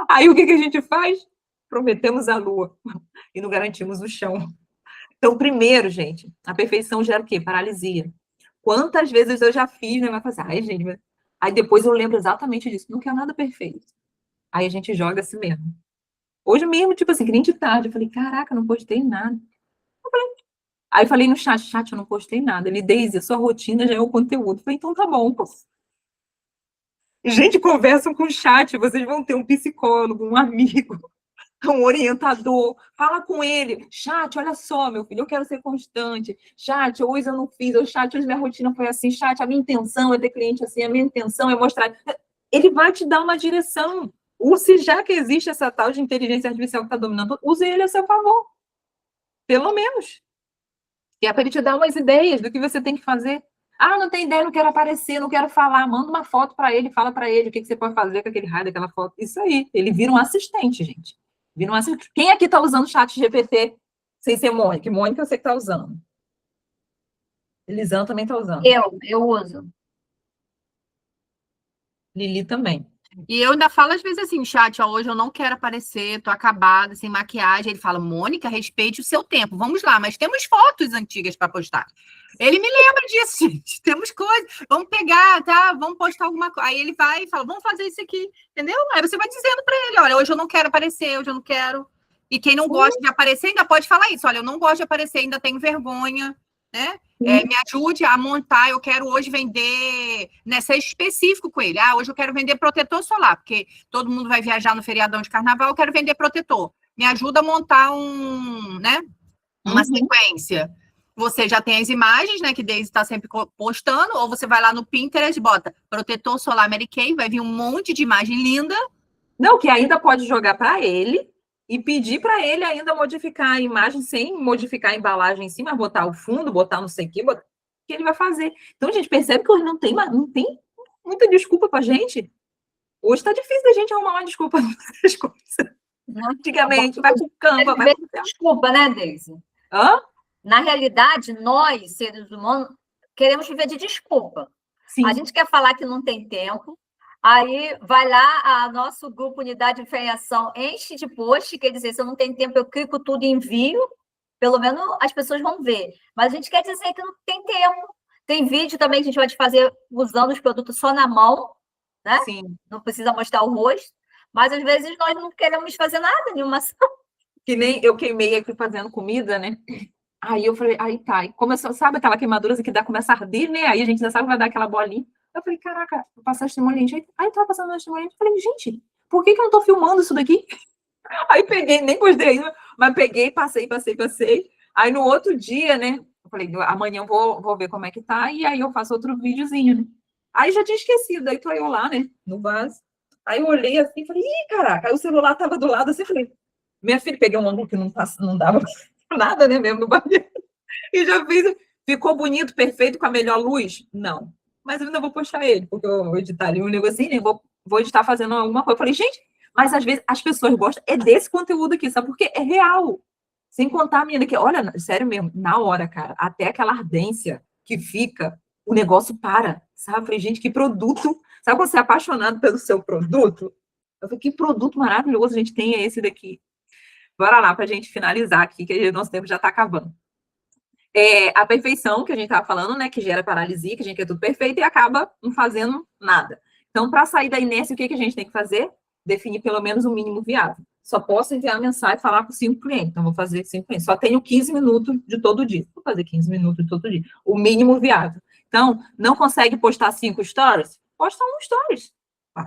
Aí o que a gente faz? Prometemos a lua e não garantimos o chão. Então, primeiro, gente, a perfeição gera o quê? Paralisia. Quantas vezes eu já fiz, né? Vai fazer, ai, gente, aí depois eu lembro exatamente disso. Não quero nada perfeito. Aí a gente joga assim mesmo. Hoje mesmo, tipo assim, que nem de tarde, eu falei, caraca, não postei nada. Aí falei no chat, eu não postei nada. Ele, Deise, a sua rotina já é o conteúdo. Eu falei, então tá bom. Gente, conversam com o chat, vocês vão ter um psicólogo, um amigo, um orientador, fala com ele. Chat, olha só, meu filho, eu quero ser constante. Chat, hoje eu não fiz. Chat, hoje minha rotina foi assim. Chat, a minha intenção é ter cliente assim, a minha intenção é mostrar. Ele vai te dar uma direção. Use, já que existe essa tal de inteligência artificial que está dominando, use ele a seu favor. Pelo menos. E é para ele te dar umas ideias do que você tem que fazer. Ah, não tem ideia, não quero aparecer, não quero falar. Manda uma foto para ele, fala para ele o que você pode fazer com aquele raio daquela foto. Isso aí. Ele vira um assistente, gente. Vira um assistente. Quem aqui está usando o chat GPT sem ser Mônica? Mônica, eu sei que está usando. Elisandra também está usando. Eu uso. Lili também. E eu ainda falo às vezes assim, chat, ó, hoje eu não quero aparecer, tô acabada, sem maquiagem. Ele fala, Mônica, respeite o seu tempo. Vamos lá, mas temos fotos antigas para postar. Ele me lembra disso, gente. Temos coisas. Vamos pegar, tá? Vamos postar alguma coisa. Aí ele vai e fala, vamos fazer isso aqui, entendeu? Aí você vai dizendo para ele, olha, hoje eu não quero aparecer, hoje eu não quero. E quem não gosta de aparecer ainda pode falar isso. Olha, eu não gosto de aparecer, ainda tenho vergonha, né? Me ajude a montar, eu quero hoje vender, né, ser específico com ele. Ah, hoje eu quero vender protetor solar, porque todo mundo vai viajar no feriadão de carnaval, eu quero vender protetor. Me ajuda a montar uma sequência. Você já tem as imagens, né, que Deise está sempre postando, ou você vai lá no Pinterest, bota protetor solar Mary Kay, vai vir um monte de imagem linda. Não, que ainda pode jogar para ele e pedir para ele ainda modificar a imagem sem modificar a embalagem em cima, botar o fundo, botar não sei o quê, que ele vai fazer. Então, a gente percebe que hoje não tem muita desculpa pra gente. Hoje tá difícil da gente arrumar uma desculpa para coisas. Antigamente, vai pro Canva, vai pro... Desculpa, né, Deise? Hã? Na realidade, nós, seres humanos, queremos viver de desculpa. Sim. A gente quer falar que não tem tempo, aí vai lá, a nosso grupo Unidade de Feiação enche de post, quer dizer, se eu não tenho tempo, eu clico tudo e envio, pelo menos as pessoas vão ver. Mas a gente quer dizer que não tem tempo. Tem vídeo também que a gente vai fazer usando os produtos só na mão, né? Sim. Não precisa mostrar o rosto, mas às vezes nós não queremos fazer nada, nenhuma ação. Que nem eu queimei aqui fazendo comida, né? Aí eu falei, aí tá. E começou, sabe aquela queimadura que começa a arder, né? Aí a gente já sabe que vai dar aquela bolinha. Eu falei, caraca, vou passar estimulante. Aí tava passando estimulante. Eu falei, gente, por que eu não tô filmando isso daqui? Aí peguei, nem gostei ainda, mas peguei, passei. Aí no outro dia, né? Eu falei, amanhã eu vou ver como é que tá. E aí eu faço outro videozinho, né? Aí já tinha esquecido. Aí tô eu lá, né? No vaso. Aí eu olhei assim, falei, ih, caraca. Aí o celular tava do lado assim, falei, minha filha, peguei um ângulo que não dava nada, né, mesmo no banheiro. E já fiz, ficou bonito, perfeito, com a melhor luz? Não. Mas eu ainda vou postar ele, porque eu vou editar ali um negocinho, né, vou editar fazendo alguma coisa. Eu falei, gente, mas às vezes as pessoas gostam desse conteúdo aqui, sabe? Porque é real. Sem contar a menina que, olha, sério mesmo, na hora, cara, até aquela ardência que fica, o negócio para, sabe? Eu falei, gente, que produto. Sabe quando você é apaixonado pelo seu produto? Eu falei, que produto maravilhoso a gente tem é esse daqui. Bora lá para a gente finalizar aqui, que o nosso tempo já está acabando. A perfeição que a gente estava falando, né, que gera paralisia, que a gente quer tudo perfeito e acaba não fazendo nada. Então, para sair da inércia, o que a gente tem que fazer? Definir pelo menos o mínimo viável. Só posso enviar mensagem e falar com 5 clientes. Então, vou fazer 5 clientes. Só tenho 15 minutos de todo dia. Vou fazer 15 minutos de todo dia. O mínimo viável. Então, não consegue postar 5 stories? Posta 1 stories.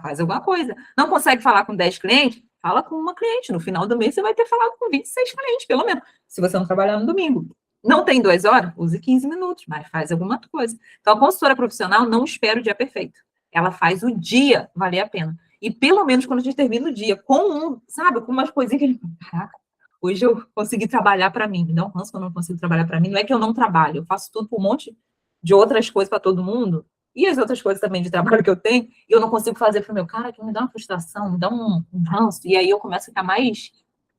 Faz alguma coisa. Não consegue falar com 10 clientes? Fala com uma cliente. No final do mês, você vai ter falado com 26 clientes, pelo menos. Se você não trabalhar no domingo. Não tem 2 horas? Use 15 minutos, mas faz alguma coisa. Então, a consultora profissional não espera o dia perfeito. Ela faz o dia valer a pena. E, pelo menos, quando a gente termina o dia com sabe, com umas coisinhas que a gente... Caraca, hoje eu consegui trabalhar para mim. Me dá um ranço quando eu não consigo trabalhar para mim. Não é que eu não trabalho, eu faço tudo por um monte de outras coisas para todo mundo. E as outras coisas também de trabalho que eu tenho, eu não consigo fazer para o meu cara, que me dá uma frustração, me dá um ranço. E aí eu começo a ficar mais...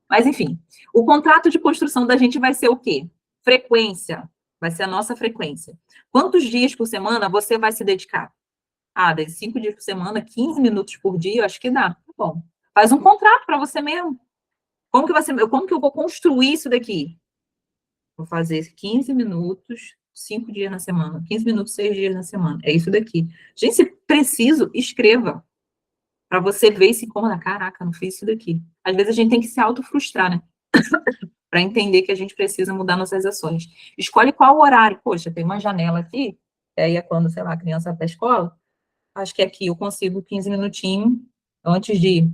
Mas, enfim, o contrato de construção da gente vai ser o quê? Frequência. Vai ser a nossa frequência. Quantos dias por semana você vai se dedicar? 5 dias por semana, 15 minutos por dia, eu acho que dá. Tá bom. Faz um contrato para você mesmo. Como que eu vou construir isso daqui? Vou fazer 15 minutos, 5 dias na semana. 15 minutos, 6 dias na semana. É isso daqui. Gente, se preciso, escreva. Para você ver e se incomodar. Caraca, não fiz isso daqui. Às vezes a gente tem que se auto-frustrar, né? Para entender que a gente precisa mudar nossas ações. Escolhe qual horário. Poxa, tem uma janela aqui, aí é quando, sei lá, a criança vai para a escola. Acho que aqui eu consigo 15 minutinhos antes de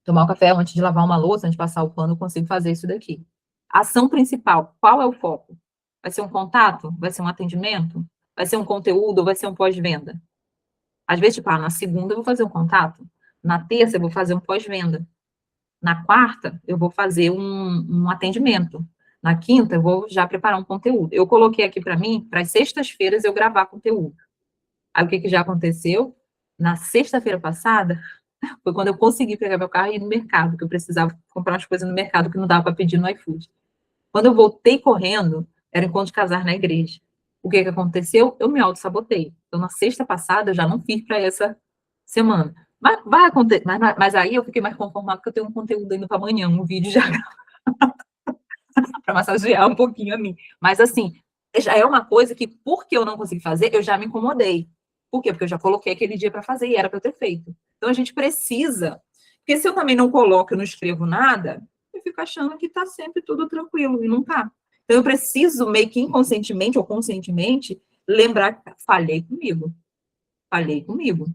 tomar o café, antes de lavar uma louça, antes de passar o pano, eu consigo fazer isso daqui. Ação principal, qual é o foco? Vai ser um contato? Vai ser um atendimento? Vai ser um conteúdo ou vai ser um pós-venda? Às vezes, tipo, na segunda eu vou fazer um contato, na terça eu vou fazer um pós-venda, na quarta eu vou fazer um atendimento, na quinta eu vou já preparar um conteúdo. Eu coloquei aqui para mim, para as sextas-feiras eu gravar conteúdo. Aí o que já aconteceu? Na sexta-feira passada, foi quando eu consegui pegar meu carro e ir no mercado, que eu precisava comprar umas coisas no mercado que não dava para pedir no iFood. Quando eu voltei correndo, era encontro de casar na igreja. O que aconteceu? Eu me auto-sabotei. Então, na sexta passada, eu já não fiz para essa semana. Mas vai acontecer, mas aí eu fiquei mais conformado porque eu tenho um conteúdo ainda para amanhã, um vídeo já para massagear um pouquinho a mim. Mas assim, já é uma coisa que, porque eu não consegui fazer, eu já me incomodei. Por quê? Porque eu já coloquei aquele dia para fazer e era para eu ter feito. Então, a gente precisa... Porque se eu também não coloco, eu não escrevo nada, eu fico achando que está sempre tudo tranquilo, e não está. Então, eu preciso, meio que inconscientemente ou conscientemente, lembrar que falhei comigo. Falhei comigo.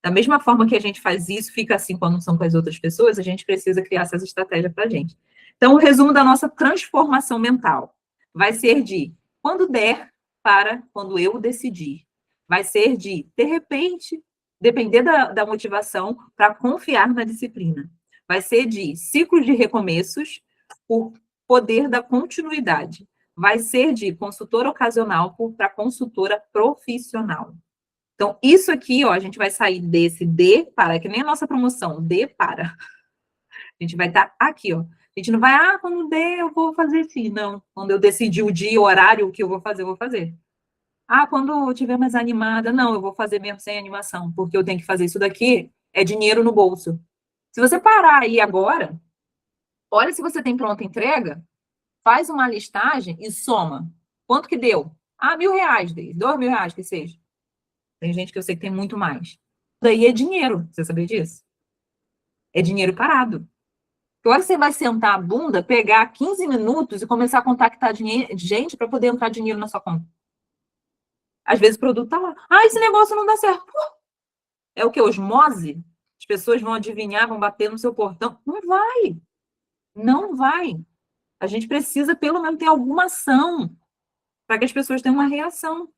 Da mesma forma que a gente faz isso, fica assim quando são com as outras pessoas, a gente precisa criar essas estratégias para a gente. Então, o resumo da nossa transformação mental vai ser de quando der para quando eu decidir. Vai ser de repente, depender da motivação para confiar na disciplina. Vai ser de ciclos de recomeços por poder da continuidade. vai ser de consultora ocasional para consultora profissional. Então, isso aqui, ó, a gente vai sair desse D para, que nem a nossa promoção, D para. A gente vai estar aqui, ó. A gente não vai, quando der, eu vou fazer assim. Não, quando eu decidir o dia, o horário, o que eu vou fazer, eu vou fazer. Quando eu estiver mais animada, não, eu vou fazer mesmo sem animação, porque eu tenho que fazer isso daqui, é dinheiro no bolso. Se você parar aí agora, olha se você tem pronta entrega, faz uma listagem e soma. Quanto que deu? R$1.000, R$2.000, que seja. Tem gente que eu sei que tem muito mais. Daí é dinheiro, você sabia disso? É dinheiro parado. Agora você vai sentar a bunda, pegar 15 minutos e começar a contactar gente para poder entrar dinheiro na sua conta. Às vezes o produto tá lá. Esse negócio não dá certo. É o que? Osmose? As pessoas vão adivinhar, vão bater no seu portão. Não vai. Não vai. A gente precisa, pelo menos, ter alguma ação para que as pessoas tenham uma reação.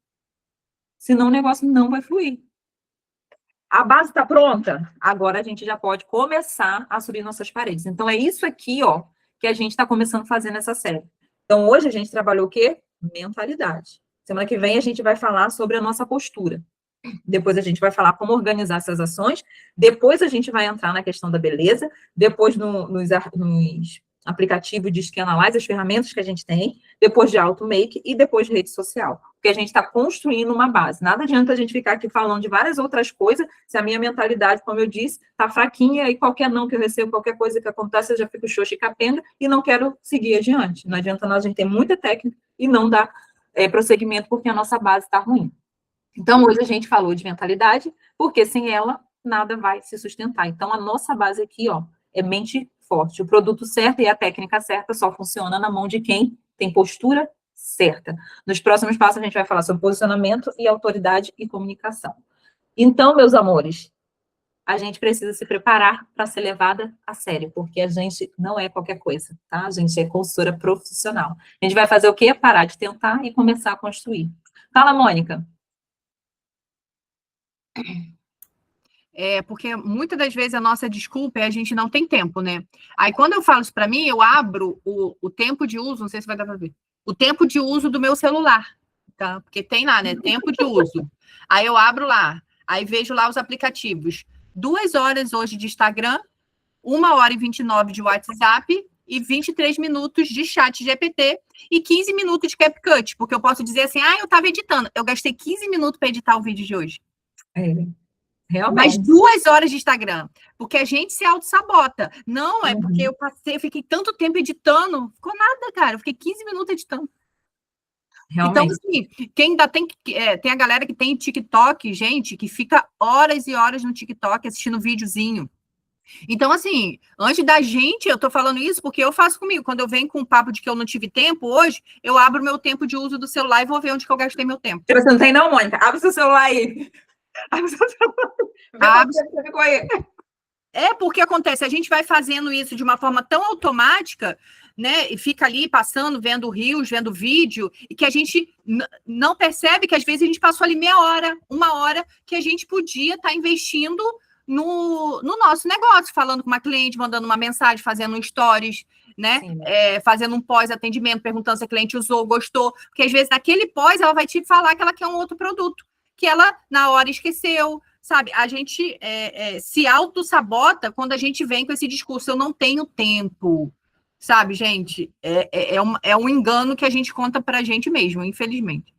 Senão o negócio não vai fluir. A base está pronta? Agora a gente já pode começar a subir nossas paredes. Então, é isso aqui, ó, que a gente está começando a fazer nessa série. Então, hoje a gente trabalhou o quê? Mentalidade. Semana que vem a gente vai falar sobre a nossa postura. Depois a gente vai falar como organizar essas ações. Depois a gente vai entrar na questão da beleza. Depois nos aplicativos de Skin Analyze, as ferramentas que a gente tem. Depois de auto-make e depois de rede social. Porque a gente está construindo uma base. Nada adianta a gente ficar aqui falando de várias outras coisas se a minha mentalidade, como eu disse, está fraquinha e qualquer não que eu recebo, qualquer coisa que acontece, eu já fico xoxa e capenga e não quero seguir adiante. Não adianta nós, a gente ter muita técnica e não dar prosseguimento porque a nossa base está ruim. Então, hoje a gente falou de mentalidade, porque sem ela, nada vai se sustentar. Então, a nossa base aqui, ó, é mente forte. O produto certo e a técnica certa só funciona na mão de quem tem postura certa. Nos próximos passos, a gente vai falar sobre posicionamento e autoridade e comunicação. Então, meus amores, a gente precisa se preparar para ser levada a sério, porque a gente não é qualquer coisa, tá? A gente é consultora profissional. A gente vai fazer o quê? Parar de tentar e começar a construir. Fala, Mônica. Porque muitas das vezes a nossa desculpa é a gente não tem tempo, né? Aí quando eu falo isso para mim, eu abro o tempo de uso, não sei se vai dar para ver, o tempo de uso do meu celular, tá? Porque tem lá, né? Tempo de uso. Aí eu abro lá, aí vejo lá os aplicativos. 2 horas hoje de Instagram, 1h29 de WhatsApp e 23 minutos de chat GPT e 15 minutos de CapCut, porque eu posso dizer assim, eu estava editando. Eu gastei 15 minutos para editar o vídeo de hoje. Realmente. Mais 2 horas de Instagram, porque a gente se auto-sabota. Não, é porque eu fiquei tanto tempo editando, ficou nada, cara. Eu fiquei 15 minutos editando. Realmente. Então, assim, quem ainda tem a galera que tem TikTok, gente, que fica horas e horas no TikTok assistindo videozinho. Então, assim, antes da gente, eu tô falando isso porque eu faço comigo. Quando eu venho com um papo de que eu não tive tempo hoje, eu abro meu tempo de uso do celular e vou ver onde que eu gastei meu tempo. Você não tem não, Mônica? Abre seu celular aí. Abre seu celular. Porque acontece, a gente vai fazendo isso de uma forma tão automática, né? E fica ali passando, vendo reels, vendo vídeo, e que a gente não percebe que às vezes a gente passou ali meia hora, 1 hora, que a gente podia estar investindo no nosso negócio, falando com uma cliente, mandando uma mensagem, fazendo um stories, né? Fazendo um pós-atendimento, perguntando se a cliente usou, gostou, porque às vezes naquele pós ela vai te falar que ela quer um outro produto, que ela na hora esqueceu, sabe? A gente se auto-sabota quando a gente vem com esse discurso, eu não tenho tempo, sabe, gente? É um engano que a gente conta pra gente mesmo, infelizmente.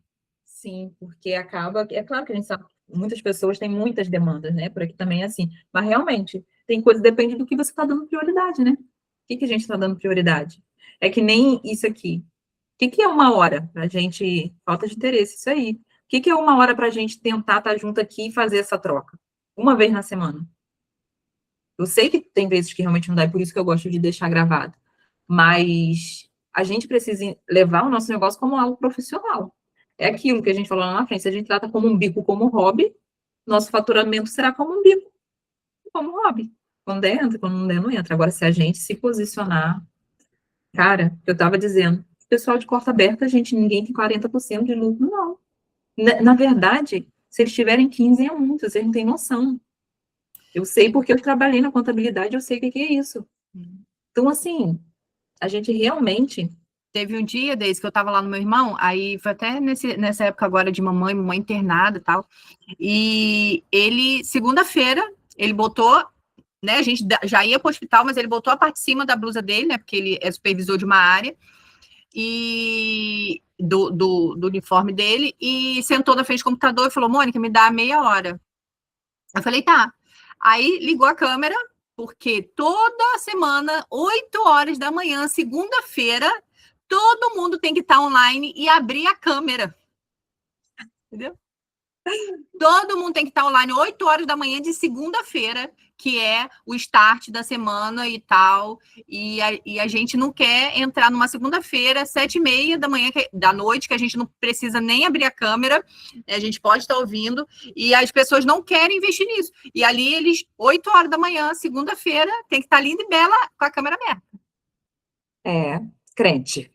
Sim, porque acaba... É claro que a gente sabe, muitas pessoas têm muitas demandas, né? Por aqui também é assim. Mas, realmente, tem coisa que depende do que você está dando prioridade, né? O que a gente está dando prioridade? É que nem isso aqui. O que é 1 hora pra gente... Falta de interesse, isso aí. O que é 1 hora para a gente tentar estar junto aqui e fazer essa troca? Uma vez na semana. Eu sei que tem vezes que realmente não dá, é por isso que eu gosto de deixar gravado. Mas a gente precisa levar o nosso negócio como algo profissional. É aquilo que a gente falou lá na frente. Se a gente trata como um bico, como hobby, nosso faturamento será como um bico, como hobby. Quando der, entra, quando não der, não entra. Agora, se a gente se posicionar... Cara, eu estava dizendo, o pessoal de porta aberta, ninguém tem 40% de lucro, não. Na verdade, se eles tiverem 15, é muito, vocês não têm noção. Eu sei porque eu trabalhei na contabilidade, eu sei o que é isso. Então, assim, a gente realmente Teve um dia, desde que eu tava lá no meu irmão, aí foi até nessa época agora de mamãe internada e tal, e ele, segunda-feira, ele botou, né, a gente já ia pro hospital, mas ele botou a parte de cima da blusa dele, né, porque ele é supervisor de uma área, e do uniforme dele, e sentou na frente do computador e falou, Mônica, me dá meia hora. Eu falei, tá. Aí ligou a câmera, porque toda semana, 8 horas da manhã, segunda-feira, todo mundo tem que estar online e abrir a câmera. Entendeu? Todo mundo tem que estar online 8 horas da manhã de segunda-feira, que é o start da semana e tal. E a gente não quer entrar numa segunda-feira, 7h30 da noite, que a gente não precisa nem abrir a câmera, a gente pode estar ouvindo, e as pessoas não querem investir nisso. E ali eles, 8 horas da manhã, segunda-feira, tem que estar linda e bela com a câmera aberta. É, crente.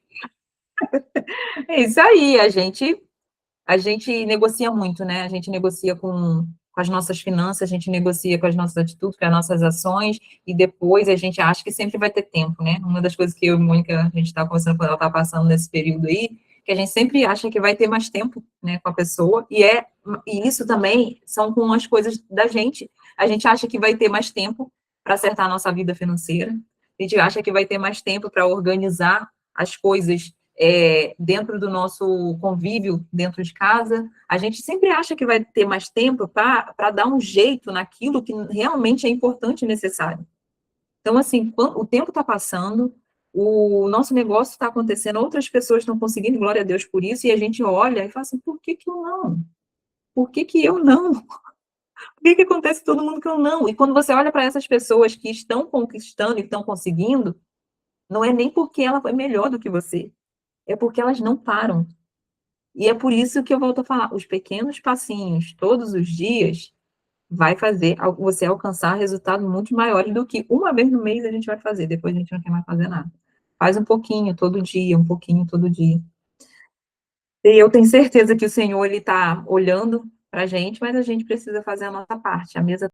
É isso aí, a gente negocia muito, né? A gente negocia com as nossas finanças, a gente negocia com as nossas atitudes, com as nossas ações, e depois a gente acha que sempre vai ter tempo, né? Uma das coisas que eu e a Mônica, a gente estava conversando quando ela está passando nesse período aí, que a gente sempre acha que vai ter mais tempo, né, com a pessoa, e isso também são com as coisas da gente. A gente acha que vai ter mais tempo para acertar a nossa vida financeira, a gente acha que vai ter mais tempo para organizar as coisas dentro do nosso convívio, dentro de casa, a gente sempre acha que vai ter mais tempo para dar um jeito naquilo que realmente é importante e necessário. Então, assim, o tempo está passando, o nosso negócio está acontecendo, outras pessoas estão conseguindo, glória a Deus por isso, e a gente olha e fala assim, por que eu não? Por que eu não? Por que acontece todo mundo que eu não? E quando você olha para essas pessoas que estão conquistando e estão conseguindo, não é nem porque ela foi melhor do que você, é porque elas não param. E é por isso que eu volto a falar, os pequenos passinhos, todos os dias, vai fazer você alcançar resultados muito maiores do que uma vez no mês a gente vai fazer, depois a gente não quer mais fazer nada. Faz um pouquinho todo dia, um pouquinho todo dia. E eu tenho certeza que o Senhor, Ele está olhando para a gente, mas a gente precisa fazer a nossa parte. A mesa